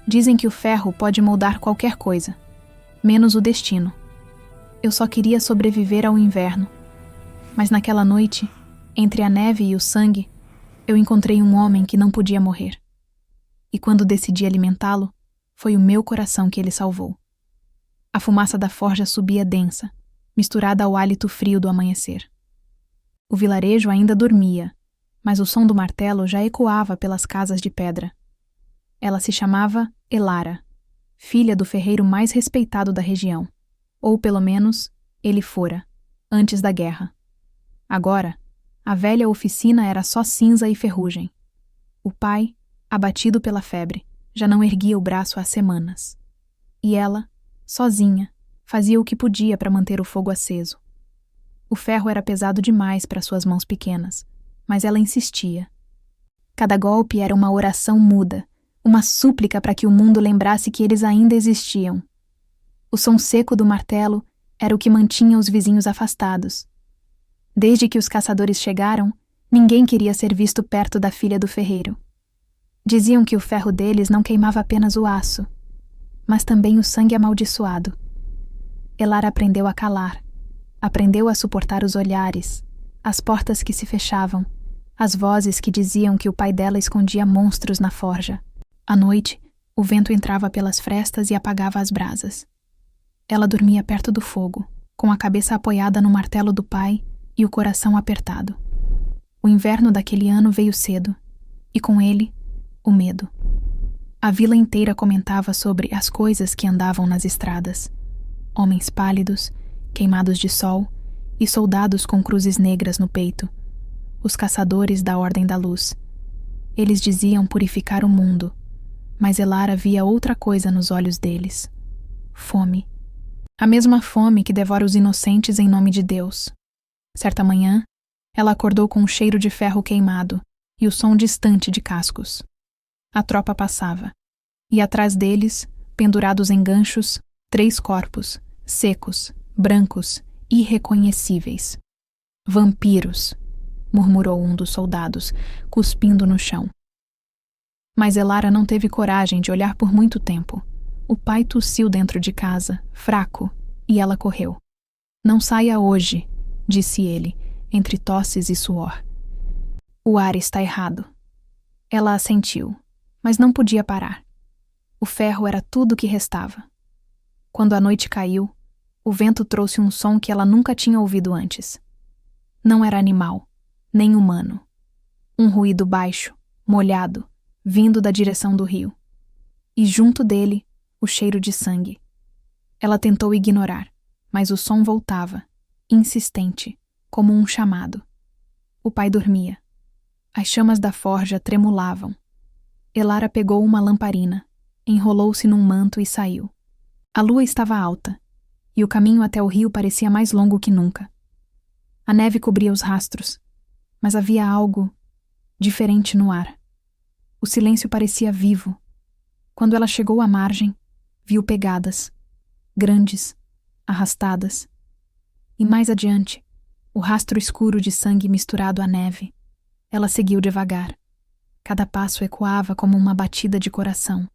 Dizem que o ferro pode moldar qualquer coisa, menos o destino. Eu só queria sobreviver ao inverno. Mas naquela noite, entre a neve e o sangue, eu encontrei um homem que não podia morrer. E quando decidi alimentá-lo, foi o meu coração que ele salvou. A fumaça da forja subia densa, misturada ao hálito frio do amanhecer. O vilarejo ainda dormia, mas o som do martelo já ecoava pelas casas de pedra. Ela se chamava Elara, filha do ferreiro mais respeitado da região, ou pelo menos, ele fora, antes da guerra. Agora, a velha oficina era só cinza e ferrugem. O pai, abatido pela febre, já não erguia o braço há semanas. E ela, sozinha, fazia o que podia para manter o fogo aceso. O ferro era pesado demais para suas mãos pequenas, mas ela insistia. Cada golpe era uma oração muda, uma súplica para que o mundo lembrasse que eles ainda existiam. O som seco do martelo era o que mantinha os vizinhos afastados. Desde que os caçadores chegaram, ninguém queria ser visto perto da filha do ferreiro. Diziam que o ferro deles não queimava apenas o aço, mas também o sangue amaldiçoado. Elara aprendeu a calar, aprendeu a suportar os olhares, as portas que se fechavam, as vozes que diziam que o pai dela escondia monstros na forja. À noite, o vento entrava pelas frestas e apagava as brasas. Ela dormia perto do fogo, com a cabeça apoiada no martelo do pai e o coração apertado. O inverno daquele ano veio cedo, e com ele, o medo. A vila inteira comentava sobre as coisas que andavam nas estradas. Homens pálidos, queimados de sol, e soldados com cruzes negras no peito. Os caçadores da Ordem da Luz. Eles diziam purificar o mundo, mas Elara via outra coisa nos olhos deles. Fome. A mesma fome que devora os inocentes em nome de Deus. Certa manhã, ela acordou com um cheiro de ferro queimado e o som distante de cascos. A tropa passava, e atrás deles, pendurados em ganchos, 3 corpos, secos, brancos, irreconhecíveis. Vampiros, murmurou um dos soldados, cuspindo no chão. Mas Elara não teve coragem de olhar por muito tempo. O pai tossiu dentro de casa, fraco, e ela correu. Não saia hoje, disse ele, entre tosses e suor. O ar está errado. Ela assentiu, mas não podia parar. O ferro era tudo o que restava. Quando a noite caiu, o vento trouxe um som que ela nunca tinha ouvido antes. Não era animal, nem humano. Um ruído baixo, molhado, vindo da direção do rio. E junto dele, o cheiro de sangue. Ela tentou ignorar, mas o som voltava, insistente, como um chamado. O pai dormia. As chamas da forja tremulavam. Elara pegou uma lamparina, enrolou-se num manto e saiu. A lua estava alta, e o caminho até o rio parecia mais longo que nunca. A neve cobria os rastros, mas havia algo diferente no ar. O silêncio parecia vivo. Quando ela chegou à margem, viu pegadas, grandes, arrastadas. E mais adiante, o rastro escuro de sangue misturado à neve. Ela seguiu devagar. Cada passo ecoava como uma batida de coração,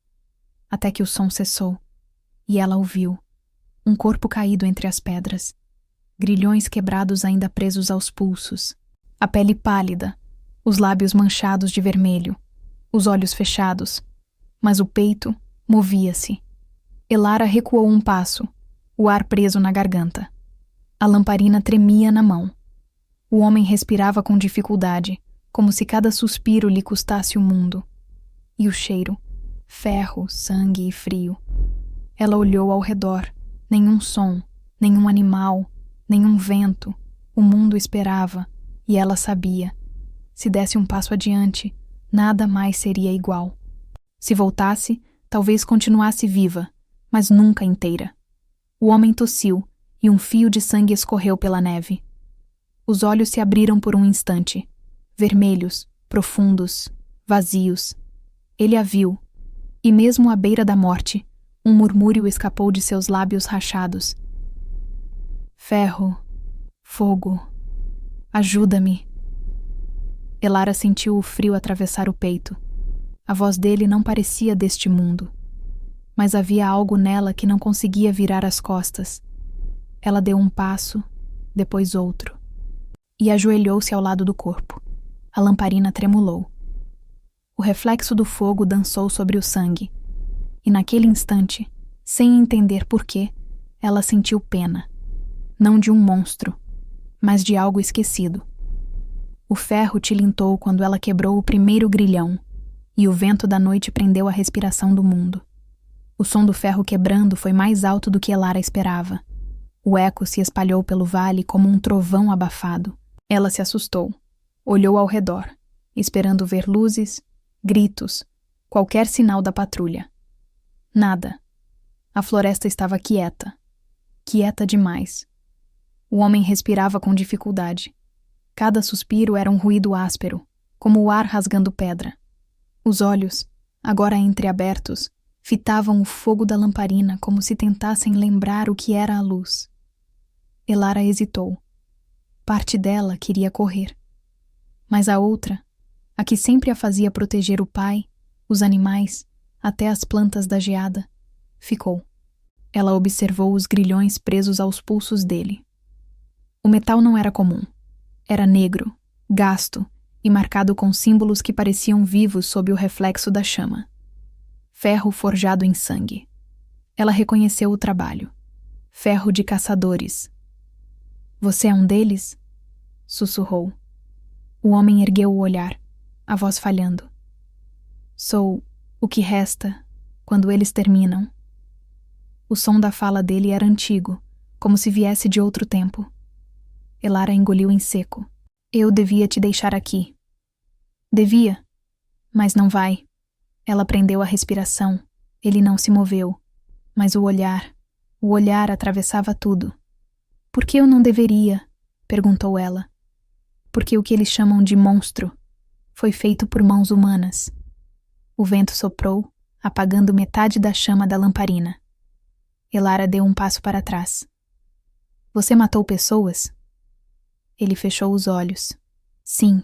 até que o som cessou, e ela ouviu. Um corpo caído entre as pedras, grilhões quebrados ainda presos aos pulsos, a pele pálida, os lábios manchados de vermelho, os olhos fechados, mas o peito movia-se. Elara recuou um passo, o ar preso na garganta. A lamparina tremia na mão. O homem respirava com dificuldade, como se cada suspiro lhe custasse o mundo. E o cheiro, ferro, sangue e frio. Ela olhou ao redor. Nenhum som, nenhum animal, nenhum vento. O mundo esperava, e ela sabia. Se desse um passo adiante, nada mais seria igual. Se voltasse, talvez continuasse viva, mas nunca inteira. O homem tossiu, e um fio de sangue escorreu pela neve. Os olhos se abriram por um instante, vermelhos, profundos, vazios. Ele a viu, e mesmo à beira da morte, um murmúrio escapou de seus lábios rachados. Ferro, fogo, ajuda-me. Elara sentiu o frio atravessar o peito. A voz dele não parecia deste mundo. mas havia algo nela que não conseguia virar as costas. Ela deu um passo, depois outro, e ajoelhou-se ao lado do corpo. A lamparina tremulou. O reflexo do fogo dançou sobre o sangue, e naquele instante, sem entender por quê, ela sentiu pena, não de um monstro, mas de algo esquecido. O ferro tilintou quando ela quebrou o primeiro grilhão, e o vento da noite prendeu a respiração do mundo. O som do ferro quebrando foi mais alto do que Elara esperava. O eco se espalhou pelo vale como um trovão abafado. Ela se assustou. Olhou ao redor, esperando ver luzes, gritos, qualquer sinal da patrulha. Nada. A floresta estava quieta. Quieta demais. O homem respirava com dificuldade. Cada suspiro era um ruído áspero, como o ar rasgando pedra. Os olhos, agora entreabertos, fitavam o fogo da lamparina como se tentassem lembrar o que era a luz. Elara hesitou. Parte dela queria correr. Mas a outra, a que sempre a fazia proteger o pai, os animais, até as plantas da geada, ficou. Ela observou os grilhões presos aos pulsos dele. O metal não era comum. Era negro, gasto e marcado com símbolos que pareciam vivos sob o reflexo da chama. Ferro forjado em sangue. Ela reconheceu o trabalho. Ferro de caçadores. "Você é um deles?" sussurrou. O homem ergueu o olhar, a voz falhando. "Sou o que resta quando eles terminam." O som da fala dele era antigo, como se viesse de outro tempo. Elara engoliu em seco. "Eu devia te deixar aqui." "Devia, mas não vai." Ela prendeu a respiração. Ele não se moveu, mas o olhar atravessava tudo. "Por que eu não deveria?" perguntou ela. "Porque o que eles chamam de monstro foi feito por mãos humanas." O vento soprou, apagando metade da chama da lamparina. Elara deu um passo para trás. "Você matou pessoas?" Ele fechou os olhos. "Sim."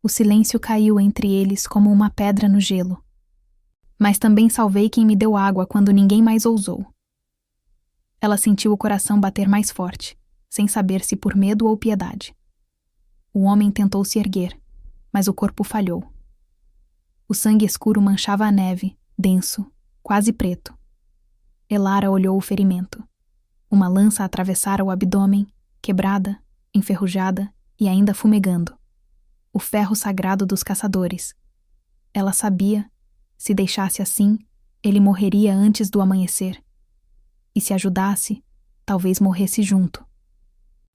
O silêncio caiu entre eles como uma pedra no gelo. "Mas também salvei quem me deu água quando ninguém mais ousou." Ela sentiu o coração bater mais forte, sem saber se por medo ou piedade. O homem tentou se erguer, mas o corpo falhou. O sangue escuro manchava a neve, denso, quase preto. Elara olhou o ferimento. Uma lança atravessara o abdômen, quebrada, enferrujada e ainda fumegando. O ferro sagrado dos caçadores. Ela sabia, se deixasse assim, ele morreria antes do amanhecer. E se ajudasse, talvez morresse junto.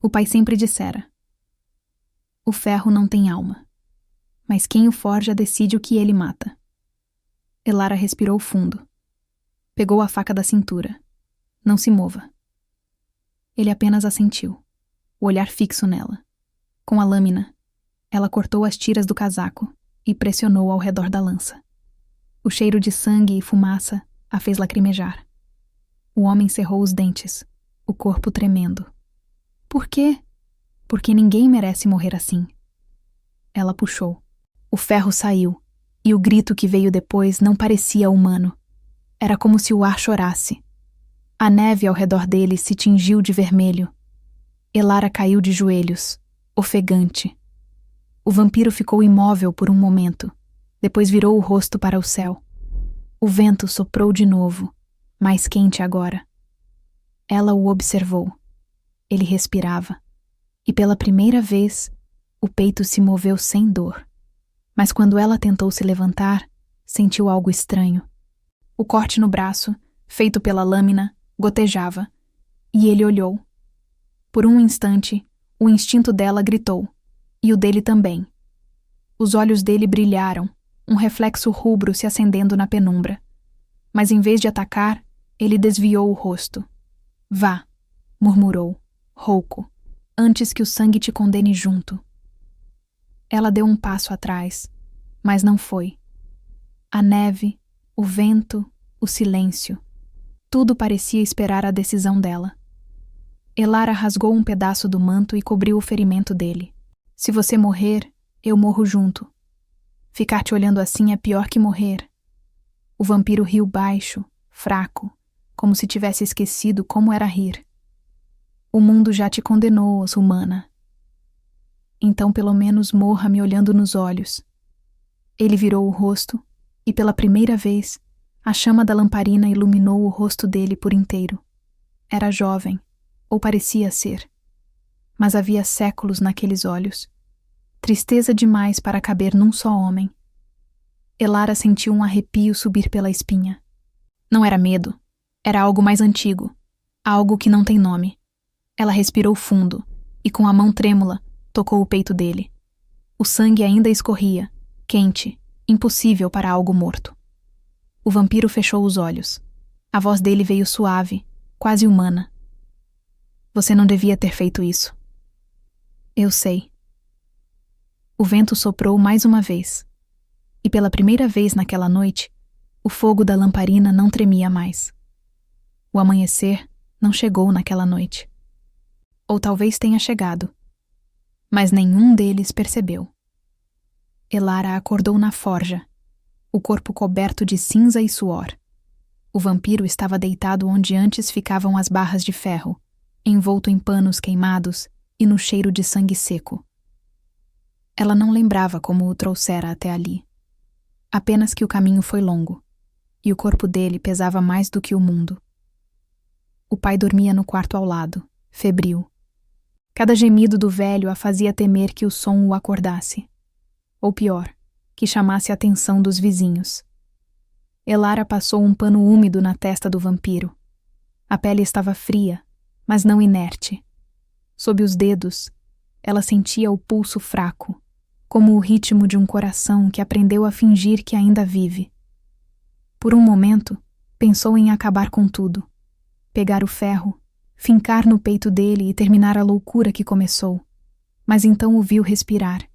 O pai sempre dissera: "O ferro não tem alma, mas quem o forja decide o que ele mata." Elara respirou fundo. Pegou a faca da cintura. "Não se mova." Ele apenas assentiu, o olhar fixo nela. Com a lâmina, ela cortou as tiras do casaco e pressionou ao redor da lança. O cheiro de sangue e fumaça a fez lacrimejar. O homem cerrou os dentes, o corpo tremendo. "Por quê?" "Porque ninguém merece morrer assim." Ela puxou. O ferro saiu, e o grito que veio depois não parecia humano. Era como se o ar chorasse. A neve ao redor dele se tingiu de vermelho. Elara caiu de joelhos, ofegante. O vampiro ficou imóvel por um momento, depois virou o rosto para o céu. O vento soprou de novo, mais quente agora. Ela o observou. Ele respirava, e pela primeira vez, o peito se moveu sem dor. Mas quando ela tentou se levantar, sentiu algo estranho. O corte no braço, feito pela lâmina, gotejava, e ele olhou. Por um instante, o instinto dela gritou, e o dele também. Os olhos dele brilharam, um reflexo rubro se acendendo na penumbra. Mas em vez de atacar, ele desviou o rosto. "Vá", murmurou, rouco, "antes que o sangue te condene junto." Ela deu um passo atrás, mas não foi. A neve, o vento, o silêncio. Tudo parecia esperar a decisão dela. Elara rasgou um pedaço do manto e cobriu o ferimento dele. "Se você morrer, eu morro junto. Ficar te olhando assim é pior que morrer." O vampiro riu baixo, fraco, como se tivesse esquecido como era rir. O mundo já te condenou, humana. Então pelo menos morra me olhando nos olhos. Ele virou o rosto e pela primeira vez a chama da lamparina iluminou o rosto dele por inteiro. Era jovem, ou parecia ser. Mas havia séculos naqueles olhos. Tristeza demais para caber num só homem. Elara sentiu um arrepio subir pela espinha. Não era medo, era algo mais antigo, algo que não tem nome. Ela respirou fundo e com a mão trêmula tocou o peito dele. O sangue ainda escorria, quente, impossível para algo morto. O vampiro fechou os olhos. A voz dele veio suave, quase humana. Você não devia ter feito isso. Eu sei. O vento soprou mais uma vez. E pela primeira vez naquela noite, o fogo da lamparina não tremia mais. O amanhecer não chegou naquela noite. Ou talvez tenha chegado. Mas nenhum deles percebeu. Elara acordou na forja, o corpo coberto de cinza e suor. O vampiro estava deitado onde antes ficavam as barras de ferro, envolto em panos queimados e no cheiro de sangue seco. Ela não lembrava como o trouxera até ali. Apenas que o caminho foi longo, e o corpo dele pesava mais do que o mundo. O pai dormia no quarto ao lado, febril. Cada gemido do velho a fazia temer que o som o acordasse. Ou pior, que chamasse a atenção dos vizinhos. Elara passou um pano úmido na testa do vampiro. A pele estava fria, mas não inerte. Sob os dedos, ela sentia o pulso fraco, como o ritmo de um coração que aprendeu a fingir que ainda vive. Por um momento, pensou em acabar com tudo. Pegar o ferro, fincar no peito dele e terminar a loucura que começou. Mas então o viu respirar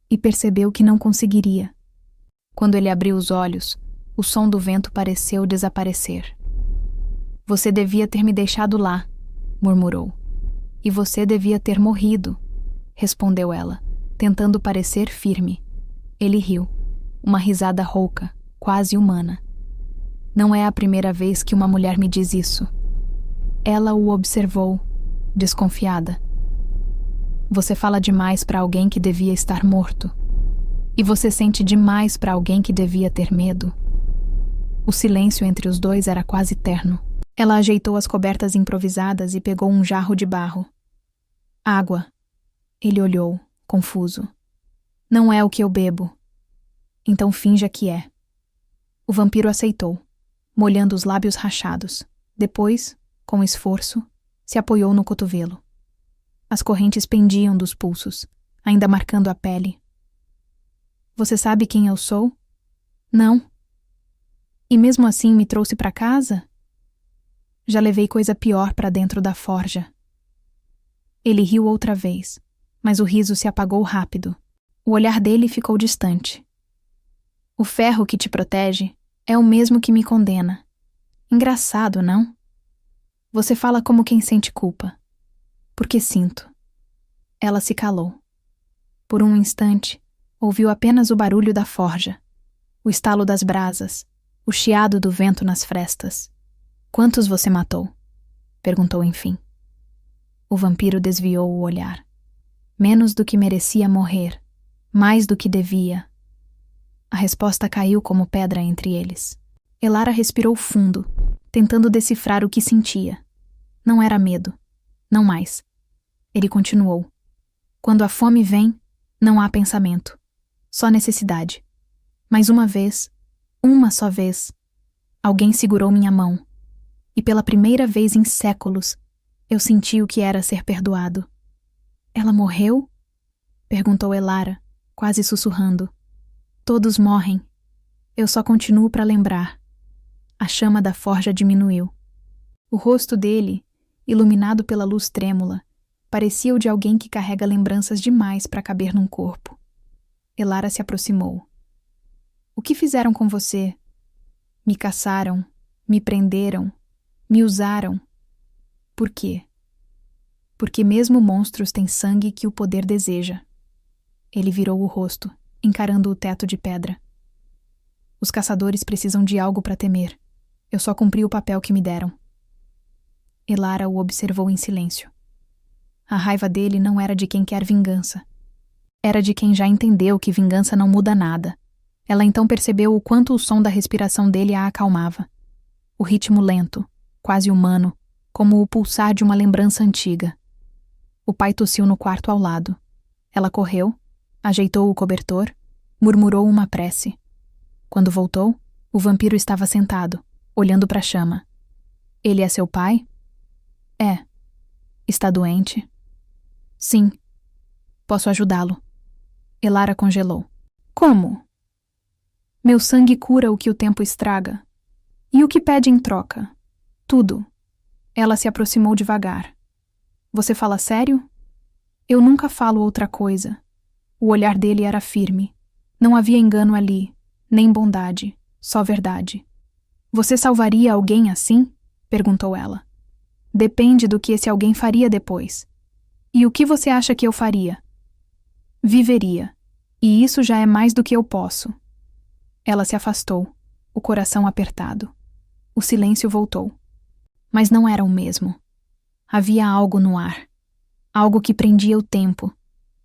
e percebeu que não conseguiria. Quando ele abriu os olhos, o som do vento pareceu desaparecer. Você devia ter me deixado lá, murmurou. E você devia ter morrido, respondeu ela, tentando parecer firme. Ele riu, uma risada rouca, quase humana. Não é a primeira vez que uma mulher me diz isso. Ela o observou, desconfiada. Você fala demais para alguém que devia estar morto. E você sente demais para alguém que devia ter medo. O silêncio entre os dois era quase terno. Ela ajeitou as cobertas improvisadas e pegou um jarro de barro. Água. Ele olhou, confuso. Não é o que eu bebo. Então finja que é. O vampiro aceitou, molhando os lábios rachados. Depois, com esforço, se apoiou no cotovelo. As correntes pendiam dos pulsos, ainda marcando a pele. Você sabe quem eu sou? Não. E mesmo assim me trouxe para casa? Já levei coisa pior para dentro da forja. Ele riu outra vez, mas o riso se apagou rápido. O olhar dele ficou distante. O ferro que te protege é o mesmo que me condena. Engraçado, não? Você fala como quem sente culpa. Porque sinto. Ela se calou. Por um instante, ouviu apenas o barulho da forja, o estalo das brasas, o chiado do vento nas frestas. Quantos você matou? Perguntou enfim. O vampiro desviou o olhar. Menos do que merecia morrer, mais do que devia. A resposta caiu como pedra entre eles. Elara respirou fundo, tentando decifrar o que sentia. Não era medo. Não mais. Ele continuou. Quando a fome vem, não há pensamento. Só necessidade. Mas uma só vez, alguém segurou minha mão. E pela primeira vez em séculos, eu senti o que era ser perdoado. Ela morreu? Perguntou Elara, quase sussurrando. Todos morrem. Eu só continuo para lembrar. A chama da forja diminuiu. O rosto dele, iluminado pela luz trêmula, parecia o de alguém que carrega lembranças demais para caber num corpo. Elara se aproximou. O que fizeram com você? Me caçaram, me prenderam, me usaram. Por quê? Porque mesmo monstros têm sangue que o poder deseja. Ele virou o rosto, encarando o teto de pedra. Os caçadores precisam de algo para temer. Eu só cumpri o papel que me deram. Elara o observou em silêncio. A raiva dele não era de quem quer vingança. Era de quem já entendeu que vingança não muda nada. Ela então percebeu o quanto o som da respiração dele a acalmava. O ritmo lento, quase humano, como o pulsar de uma lembrança antiga. O pai tossiu no quarto ao lado. Ela correu, ajeitou o cobertor, murmurou uma prece. Quando voltou, o vampiro estava sentado, olhando para a chama. Ele é seu pai? É. Está doente? Sim. Posso ajudá-lo. Elara congelou. Como? Meu sangue cura o que o tempo estraga. E o que pede em troca? Tudo. Ela se aproximou devagar. Você fala sério? Eu nunca falo outra coisa. O olhar dele era firme. Não havia engano ali, nem bondade, só verdade. Você salvaria alguém assim? Perguntou ela. Depende do que esse alguém faria depois. E o que você acha que eu faria? Viveria. E isso já é mais do que eu posso. Ela se afastou, o coração apertado. O silêncio voltou. Mas não era o mesmo. Havia algo no ar. Algo que prendia o tempo,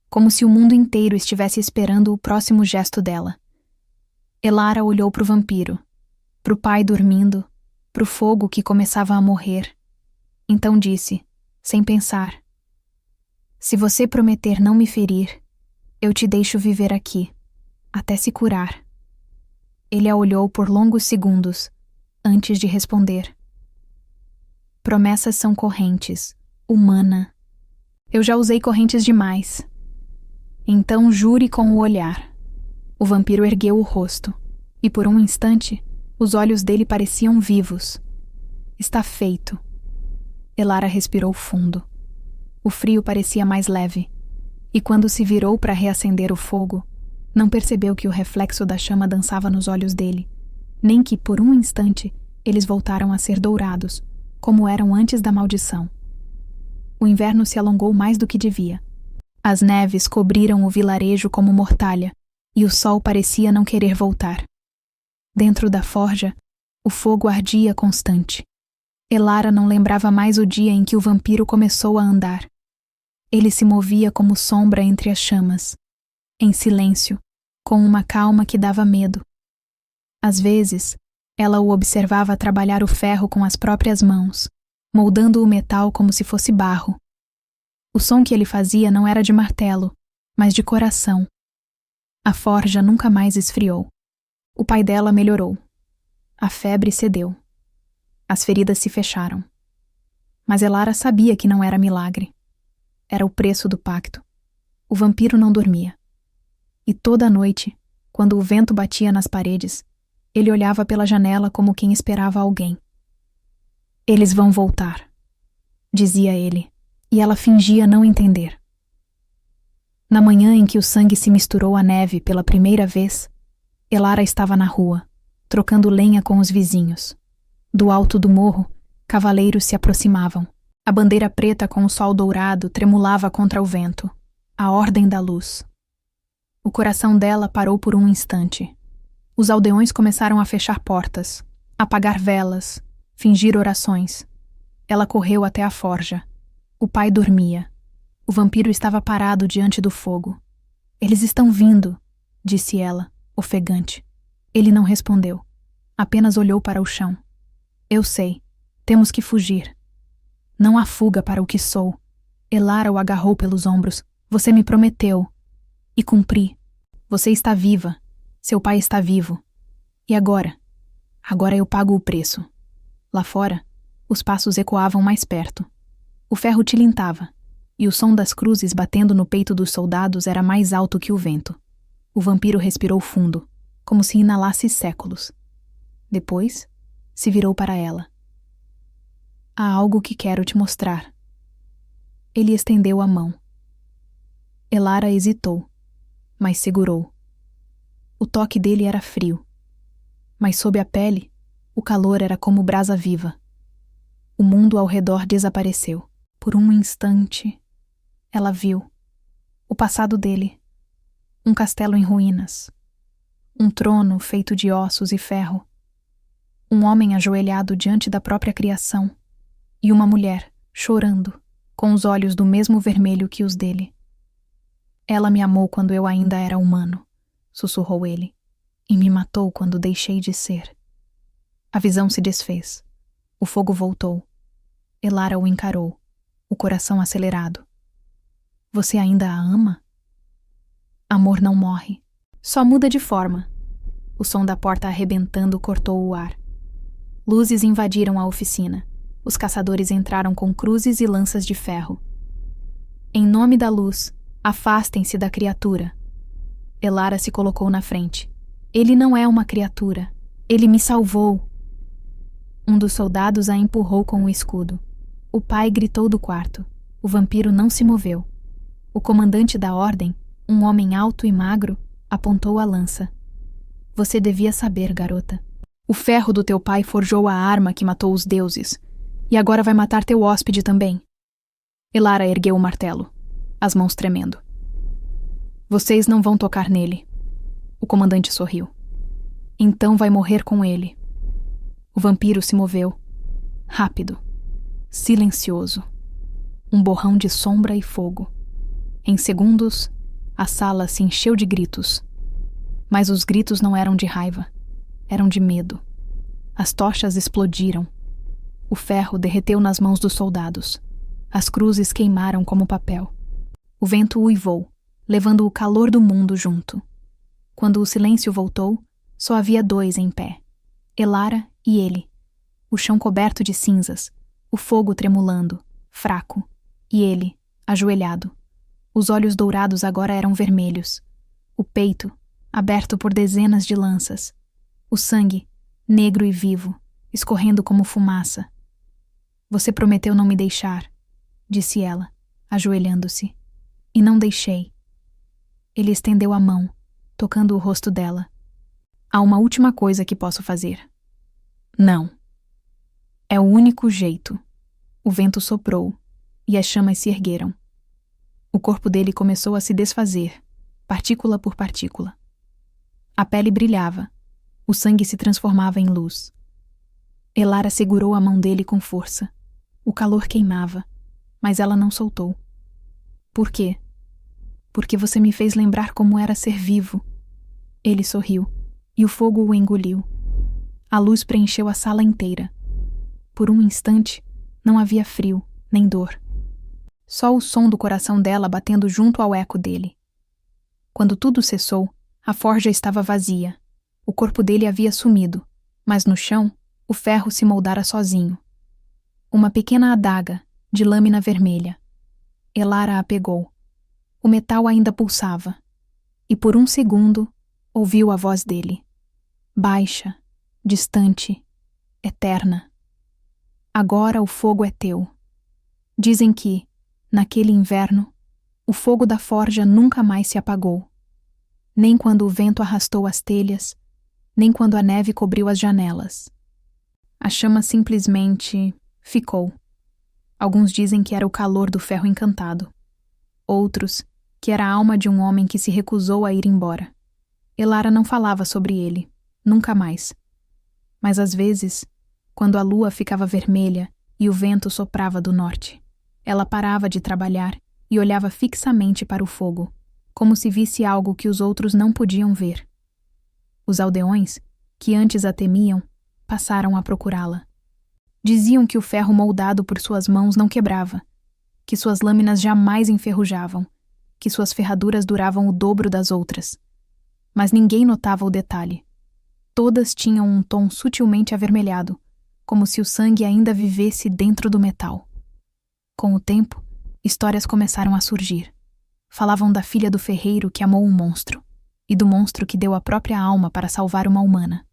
como se o mundo inteiro estivesse esperando o próximo gesto dela. Elara olhou para o vampiro, para o pai dormindo, para o fogo que começava a morrer. Então disse, sem pensar: se você prometer não me ferir, eu te deixo viver aqui, até se curar. Ele a olhou por longos segundos, antes de responder. Promessas são correntes, humana. Eu já usei correntes demais. Então jure com o olhar. O vampiro ergueu o rosto, e por um instante, os olhos dele pareciam vivos. Está feito. Elara respirou fundo. O frio parecia mais leve, e quando se virou para reacender o fogo, não percebeu que o reflexo da chama dançava nos olhos dele, nem que, por um instante, eles voltaram a ser dourados, como eram antes da maldição. O inverno se alongou mais do que devia. As neves cobriram o vilarejo como mortalha, e o sol parecia não querer voltar. Dentro da forja, o fogo ardia constante. Elara não lembrava mais o dia em que o vampiro começou a andar. Ele se movia como sombra entre as chamas, em silêncio, com uma calma que dava medo. Às vezes, ela o observava trabalhar o ferro com as próprias mãos, moldando o metal como se fosse barro. O som que ele fazia não era de martelo, mas de coração. A forja nunca mais esfriou. O pai dela melhorou. A febre cedeu. As feridas se fecharam. Mas Elara sabia que não era milagre. Era o preço do pacto. O vampiro não dormia. E toda a noite, quando o vento batia nas paredes, ele olhava pela janela como quem esperava alguém. Eles vão voltar, dizia ele, e ela fingia não entender. Na manhã em que o sangue se misturou à neve pela primeira vez, Elara estava na rua, trocando lenha com os vizinhos. Do alto do morro, cavaleiros se aproximavam. A bandeira preta com o sol dourado tremulava contra o vento, a ordem da luz. O coração dela parou por um instante. Os aldeões começaram a fechar portas, apagar velas, fingir orações. Ela correu até a forja. O pai dormia. O vampiro estava parado diante do fogo. Eles estão vindo, disse ela, ofegante. Ele não respondeu. Apenas olhou para o chão. Eu sei. Temos que fugir. Não há fuga para o que sou. Elara o agarrou pelos ombros. Você me prometeu. E cumpri. Você está viva. Seu pai está vivo. E agora? Agora eu pago o preço. Lá fora, os passos ecoavam mais perto. O ferro tilintava, e o som das cruzes batendo no peito dos soldados era mais alto que o vento. O vampiro respirou fundo, como se inalasse séculos. Depois, se virou para ela. Há algo que quero te mostrar. Ele estendeu a mão. Elara hesitou, mas segurou. O toque dele era frio, mas sob a pele, o calor era como brasa viva. O mundo ao redor desapareceu. Por um instante, ela viu o passado dele. Um castelo em ruínas. Um trono feito de ossos e ferro. Um homem ajoelhado diante da própria criação, e uma mulher, chorando, com os olhos do mesmo vermelho que os dele. Ela me amou quando eu ainda era humano, sussurrou ele, e me matou quando deixei de ser. A visão se desfez. O fogo voltou. Elara o encarou, o coração acelerado. Você ainda a ama? Amor não morre, só muda de forma. O som da porta arrebentando cortou o ar. Luzes invadiram a oficina. Os caçadores entraram com cruzes e lanças de ferro. Em nome da luz, afastem-se da criatura. Elara se colocou na frente. Ele não é uma criatura. Ele me salvou. Um dos soldados a empurrou com o escudo. O pai gritou do quarto. O vampiro não se moveu. O comandante da ordem, um homem alto e magro, apontou a lança. Você devia saber, garota. O ferro do teu pai forjou a arma que matou os deuses. E agora vai matar teu hóspede também. Elara ergueu o martelo, as mãos tremendo. Vocês não vão tocar nele. O comandante sorriu. Então vai morrer com ele. O vampiro se moveu. Rápido. Silencioso. Um borrão de sombra e fogo. Em segundos, a sala se encheu de gritos. Mas os gritos não eram de raiva. Eram de medo. As tochas explodiram. O ferro derreteu nas mãos dos soldados. As cruzes queimaram como papel. O vento uivou, levando o calor do mundo junto. Quando o silêncio voltou, só havia dois em pé. Elara e ele. O chão coberto de cinzas, o fogo tremulando, fraco, e ele, ajoelhado. Os olhos dourados agora eram vermelhos. O peito, aberto por dezenas de lanças. O sangue, negro e vivo, escorrendo como fumaça. Você prometeu não me deixar, disse ela, ajoelhando-se. E não deixei. Ele estendeu a mão, tocando o rosto dela. Há uma última coisa que posso fazer. Não. É o único jeito. O vento soprou, e as chamas se ergueram. O corpo dele começou a se desfazer, partícula por partícula. A pele brilhava. O sangue se transformava em luz. Elara segurou a mão dele com força. O calor queimava, mas ela não soltou. Por quê? Porque você me fez lembrar como era ser vivo. Ele sorriu, e o fogo o engoliu. A luz preencheu a sala inteira. Por um instante, não havia frio, nem dor. Só o som do coração dela batendo junto ao eco dele. Quando tudo cessou, a forja estava vazia. O corpo dele havia sumido, mas no chão, o ferro se moldara sozinho. Uma pequena adaga, de lâmina vermelha. Elara a pegou. O metal ainda pulsava. E por um segundo, ouviu a voz dele. Baixa, distante, eterna. Agora o fogo é teu. Dizem que, naquele inverno, o fogo da forja nunca mais se apagou. Nem quando o vento arrastou as telhas, nem quando a neve cobriu as janelas. A chama simplesmente ficou. Alguns dizem que era o calor do ferro encantado. Outros, que era a alma de um homem que se recusou a ir embora. Elara não falava sobre ele, nunca mais. Mas às vezes, quando a lua ficava vermelha e o vento soprava do norte, ela parava de trabalhar e olhava fixamente para o fogo, como se visse algo que os outros não podiam ver. Os aldeões, que antes a temiam, passaram a procurá-la. Diziam que o ferro moldado por suas mãos não quebrava, que suas lâminas jamais enferrujavam, que suas ferraduras duravam o dobro das outras. Mas ninguém notava o detalhe. Todas tinham um tom sutilmente avermelhado, como se o sangue ainda vivesse dentro do metal. Com o tempo, histórias começaram a surgir. Falavam da filha do ferreiro que amou um monstro, e do monstro que deu a própria alma para salvar uma humana.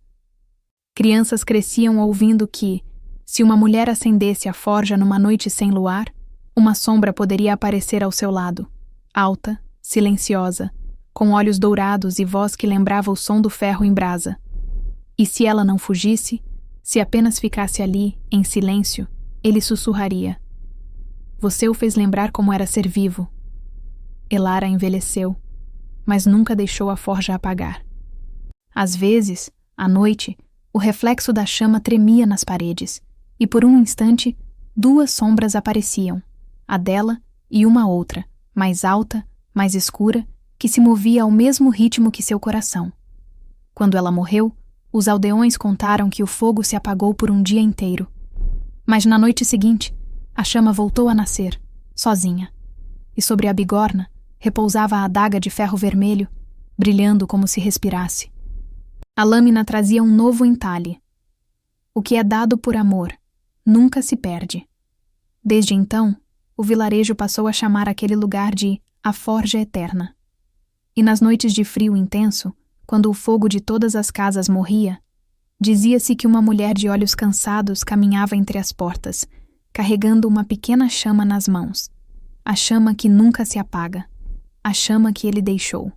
Crianças cresciam ouvindo que, se uma mulher acendesse a forja numa noite sem luar, uma sombra poderia aparecer ao seu lado, alta, silenciosa, com olhos dourados e voz que lembrava o som do ferro em brasa. E se ela não fugisse, se apenas ficasse ali, em silêncio, ele sussurraria. Você o fez lembrar como era ser vivo. Elara envelheceu, mas nunca deixou a forja apagar. Às vezes, à noite, O reflexo da chama tremia nas paredes, e por um instante, duas sombras apareciam, a dela e uma outra, mais alta, mais escura, que se movia ao mesmo ritmo que seu coração. Quando ela morreu, os aldeões contaram que o fogo se apagou por um dia inteiro. Mas na noite seguinte, a chama voltou a nascer, sozinha, e sobre a bigorna repousava a adaga de ferro vermelho, brilhando como se respirasse. A lâmina trazia um novo entalhe. O que é dado por amor nunca se perde. Desde então, o vilarejo passou a chamar aquele lugar de A Forja Eterna. E nas noites de frio intenso, quando o fogo de todas as casas morria, dizia-se que uma mulher de olhos cansados caminhava entre as portas, carregando uma pequena chama nas mãos, a chama que nunca se apaga, a chama que ele deixou.